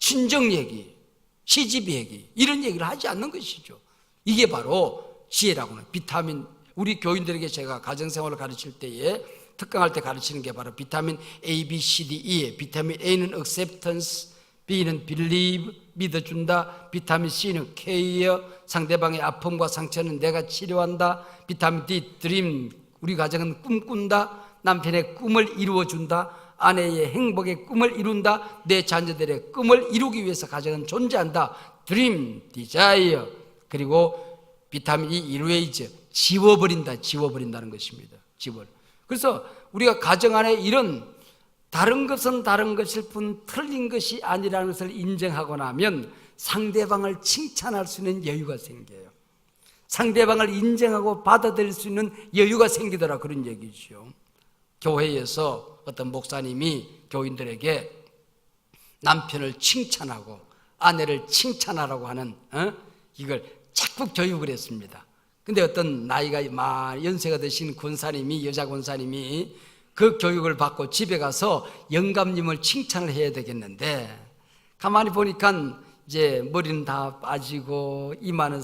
친정 얘기, 시집 얘기, 이런 얘기를 하지 않는 것이죠. 이게 바로 지혜라고는 비타민, 우리 교인들에게 제가 가정생활을 가르칠 때에 특강할 때 가르치는 게 바로 비타민 A, B, C, D, E에 비타민 A는 acceptance, B는 believe, 믿어준다. 비타민 C는 care, 상대방의 아픔과 상처는 내가 치료한다. 비타민 D, dream, 우리 가정은 꿈꾼다. 남편의 꿈을 이루어준다. 아내의 행복의 꿈을 이룬다. 내 자녀들의 꿈을 이루기 위해서 가정은 존재한다. dream, desire, 그리고 비타민 E, erase, 지워버린다는 것입니다. 그래서 우리가 가정 안에 이런 다른 것은 다른 것일 뿐 틀린 것이 아니라는 것을 인정하고 나면 상대방을 칭찬할 수 있는 여유가 생겨요. 상대방을 인정하고 받아들일 수 있는 여유가 생기더라, 그런 얘기죠. 교회에서 어떤 목사님이 교인들에게 남편을 칭찬하고 아내를 칭찬하라고 하는 이걸 자꾸 교육을 했습니다. 근데 어떤 나이가 연세가 드신 권사님이, 여자 권사님이 그 교육을 받고 집에 가서 영감님을 칭찬을 해야 되겠는데, 가만히 보니까 이제 머리는 다 빠지고 이마는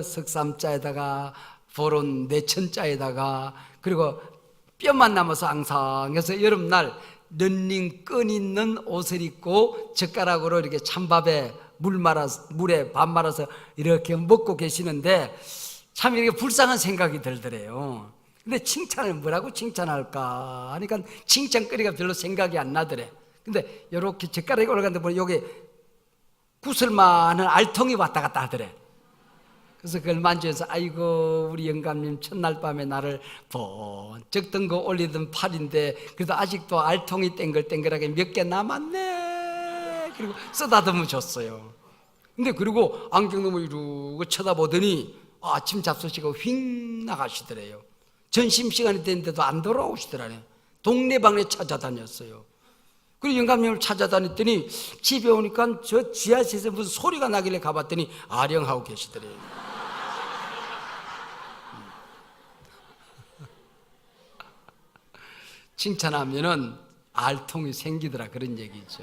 석삼자에다가 볼은 내천자에다가, 그리고 뼈만 남아서 앙상해서 여름날 런닝 끈 있는 옷을 입고 젓가락으로 이렇게 찬밥에 물에 밥 말아서 이렇게 먹고 계시는데 참 이렇게 불쌍한 생각이 들더래요. 근데 칭찬을 뭐라고 칭찬할까 하니까 칭찬거리가 별로 생각이 안 나더래. 근데 이렇게 젓가락이 올라갔는데 보니 여기 구슬만한 알통이 왔다 갔다 하더래. 그래서 그걸 만져서 아이고 우리 영감님 첫날 밤에 나를 번쩍 든 거 올리던 팔인데 그래도 아직도 알통이 땡글땡글하게 몇 개 남았네. 그리고 쓰다듬어 줬어요. 근데 그리고 안경놈을 이러고 쳐다보더니 아침 잡수시고 휙 나가시더래요. 점심시간이 됐는데도 안 돌아오시더라네. 동네방네 찾아다녔어요. 그리고 영감님을 찾아다녔더니 집에 오니까 저 지하실에서 무슨 소리가 나길래 가봤더니 아령하고 계시더래요. 칭찬하면은 알통이 생기더라, 그런 얘기죠.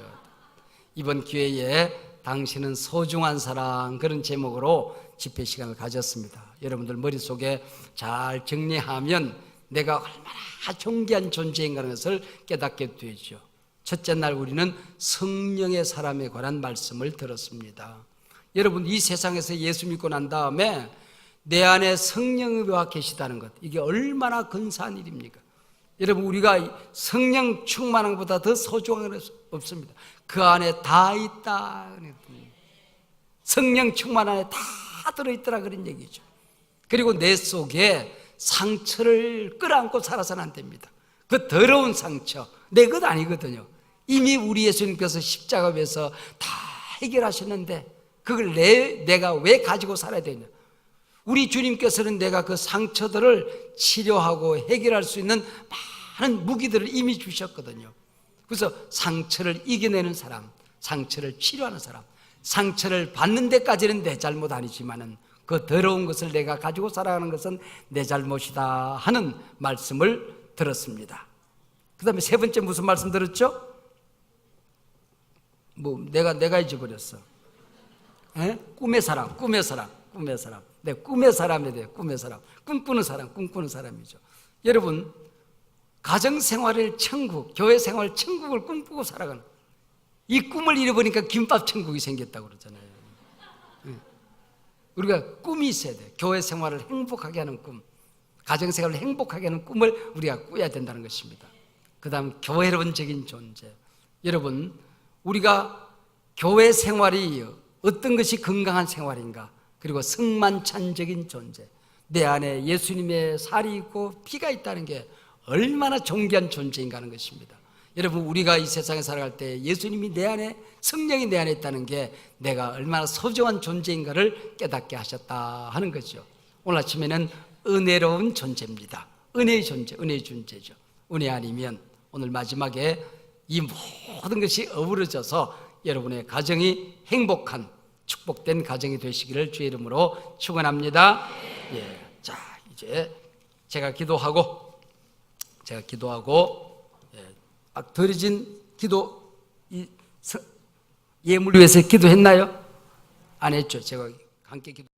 이번 기회에 당신은 소중한 사랑, 그런 제목으로 집회 시간을 가졌습니다. 여러분들 머릿속에 잘 정리하면 내가 얼마나 존귀한 존재인가 하는 것을 깨닫게 되죠. 첫째 날 우리는 성령의 사람에 관한 말씀을 들었습니다. 여러분, 이 세상에서 예수 믿고 난 다음에 내 안에 성령이 와 계시다는 것, 이게 얼마나 근사한 일입니까? 여러분, 우리가 성령 충만한 것보다 더 소중한 건 없습니다. 그 안에 다 있다. 성령 충만 안에 다 들어있더라 그런 얘기죠. 그리고 내 속에 상처를 끌어안고 살아서는 안 됩니다. 그 더러운 상처 내 것 아니거든요. 이미 우리 예수님께서 십자가에서 다 해결하셨는데 그걸 내가 왜 가지고 살아야 되냐? 우리 주님께서는 내가 그 상처들을 치료하고 해결할 수 있는 많은 무기들을 이미 주셨거든요. 그래서 상처를 이겨내는 사람, 상처를 치료하는 사람, 상처를 받는 데까지는 내 잘못 아니지만은 그 더러운 것을 내가 가지고 살아가는 것은 내 잘못이다 하는 말씀을 들었습니다. 그 다음에 세 번째 무슨 말씀 들었죠? 내가 잊어버렸어. 꿈의 사람. 네, 꿈의 사람에 대해 꿈의 사람. 꿈꾸는 사람이죠. 여러분, 가정생활을 천국, 교회생활 천국을 꿈꾸고 살아가는, 이 꿈을 잃어버리니까 김밥 천국이 생겼다고 그러잖아요. 우리가 꿈이 있어야 돼. 교회생활을 행복하게 하는 꿈, 가정생활을 행복하게 하는 꿈을 우리가 꾸어야 된다는 것입니다. 그 다음 교회론적인 존재. 여러분, 우리가 교회생활이 어떤 것이 건강한 생활인가, 그리고 성만찬적인 존재, 내 안에 예수님의 살이 있고 피가 있다는 게 얼마나 존귀한 존재인가 하는 것입니다. 여러분, 우리가 이 세상에 살아갈 때 예수님이 내 안에, 성령이 내 안에 있다는 게 내가 얼마나 소중한 존재인가를 깨닫게 하셨다 하는 거죠. 오늘 아침에는 은혜로운 존재입니다. 은혜의 존재죠. 은혜 아니면 오늘 마지막에 이 모든 것이 어우러져서 여러분의 가정이 행복한 축복된 가정이 되시기를 주의 이름으로 축원합니다. 예, 자, 이제 제가 기도하고 드려진 기도, 예물 위해서 기도했나요? 안 했죠. 제가 함께 기도.